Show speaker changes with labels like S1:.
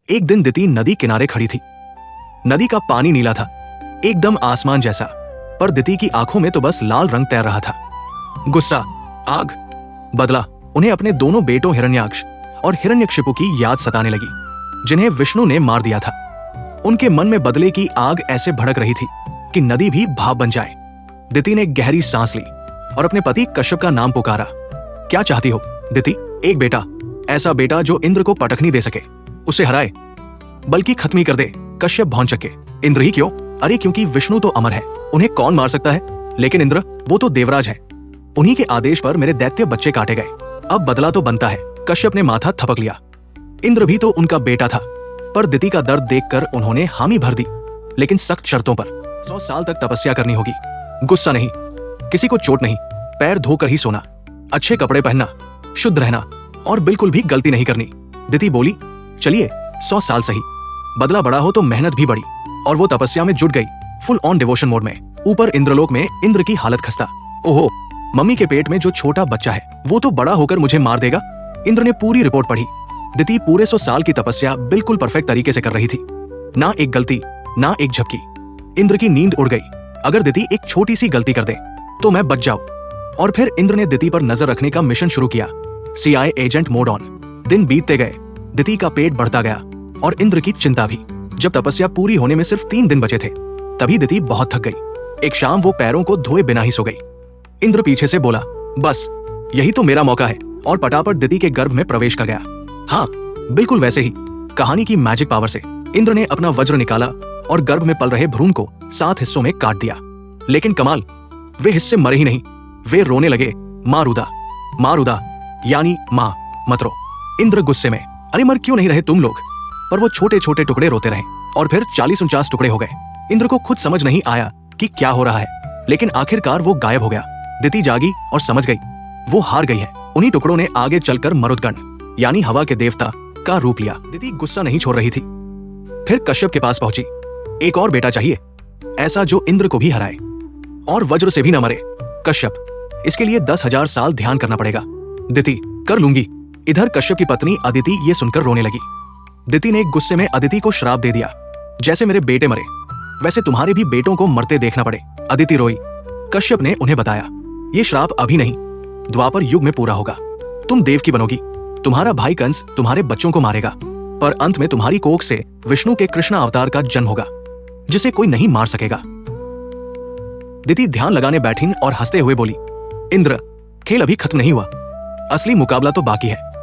S1: एक दिन दिति नदी किनारे खड़ी थी। नदी का पानी नीला था, एकदम आसमान जैसा, पर दिति की आंखों में तो बस लाल रंग तैर रहा था। गुस्सा, आग, बदला उन्हें अपने दोनों बेटों हिरण्याक्ष और हिरण्यकशिपु की याद सताने लगी, जिन्हें विष्णु ने मार दिया था। उनके मन में बदले की आग ऐसे भड़क रही थी कि नदी भी भाप बन जाए। दिति ने गहरी सांस ली और अपने पति कश्यप का नाम पुकारा। क्या चाहती हो दिति? एक बेटा, ऐसा बेटा जो इंद्र को पटखनी दे सके, उसे हराए, बल्कि खत्म ही कर दे। कश्यप भौंचक्के, इंद्र ही क्यों? अरे क्योंकि विष्णु तो अमर है, उन्हें कौन मार सकता है? लेकिन इंद्र, वो तो देवराज है, उन्हीं के आदेश पर मेरे दैत्य बच्चे काटे गए, अब बदला तो बनता है। कश्यप ने माथा थपक लिया। इंद्र भी तो उनका बेटा था, पर दिति का दर्द देखकर उन्होंने हामी भर दी, लेकिन सख्त शर्तों पर। 100 साल तक तपस्या करनी होगी, गुस्सा नहीं, किसी को चोट नहीं, पैर धोकर ही सोना, अच्छे कपड़े पहनना, शुद्ध रहना और बिल्कुल भी गलती नहीं करनी। दिति बोली, चलिए 100 साल सही, बदला बड़ा हो तो मेहनत भी बड़ी। और वो तपस्या में जुट गई, फुल ऑन डिवोशन मोड में। ऊपर इंद्रलोक में इंद्र की हालत खस्ता। ओहो, मम्मी के पेट में जो छोटा बच्चा है वो तो बड़ा होकर मुझे मार देगा। इंद्र ने पूरी रिपोर्ट पढ़ी। दिति पूरे 100 साल की तपस्या बिल्कुल परफेक्ट तरीके से कर रही थी, ना एक गलती, ना एक झपकी। इंद्र की नींद उड़ गई। अगर दिति एक छोटी सी गलती कर दे तो मैं बच जाऊं। और फिर इंद्र ने दिति पर नजर रखने का मिशन शुरू किया। CIA agent mode on. दिन बीतते गए, दिति का पेट बढ़ता गया और इंद्र की चिंता भी। जब तपस्या पूरी होने में सिर्फ 3 दिन बचे थे, तभी दिति बहुत थक गई। एक शाम वो पैरों को धोए बिना ही सो गई। इंद्र पीछे से बोला, बस यही तो मेरा मौका है, और पटापट दिति के गर्भ में प्रवेश कर गया। हाँ, बिल्कुल वैसे ही कहानी की मैजिक पावर से इंद्र ने अपना वज्र निकाला और गर्भ में पल रहे भ्रूण को 7 हिस्सों में काट दिया। लेकिन कमाल, वे हिस्से मरे ही नहीं, वे रोने लगे, मारुदा, मारुदा, यानी मां, मत रो। इंद्र गुस्से में, अरे मर क्यों नहीं रहे तुम लोग? पर वो छोटे छोटे टुकड़े रोते रहे और फिर 40-49 टुकड़े हो गए। इंद्र को खुद समझ नहीं आया कि क्या हो रहा है, लेकिन आखिरकार वो गायब हो गया। दिति जागी और समझ गई वो हार गई है। उन्हीं टुकड़ों ने आगे चलकर मरुदगण यानी हवा के देवता का रूप लिया। दिति गुस्सा नहीं छोड़ रही थी। फिर कश्यप के पास पहुंची। एक और बेटा चाहिए, ऐसा जो इंद्र को भी हराए और वज्र से भी न मरे। कश्यप, इसके लिए 10,000 साल ध्यान करना पड़ेगा। दिति, कर लूंगी। इधर कश्यप की पत्नी अदिति ये सुनकर रोने लगी। दिति ने गुस्से में अदिति को श्राप दे दिया, जैसे मेरे बेटे मरे वैसे तुम्हारे भी बेटों को मरते देखना पड़े। अदिति रोई। कश्यप ने उन्हें बताया, ये श्राप अभी नहीं, द्वापर युग में पूरा होगा। तुम देव की बनोगी, तुम्हारा भाई कंस तुम्हारे बच्चों को मारेगा, पर अंत में तुम्हारी कोख से विष्णु के कृष्ण अवतार का जन्म होगा, जिसे कोई नहीं मार सकेगा। दिति ध्यान लगाने बैठी और हंसते हुए बोली, इंद्र, खेल अभी खत्म नहीं हुआ, असली मुकाबला तो बाकी है।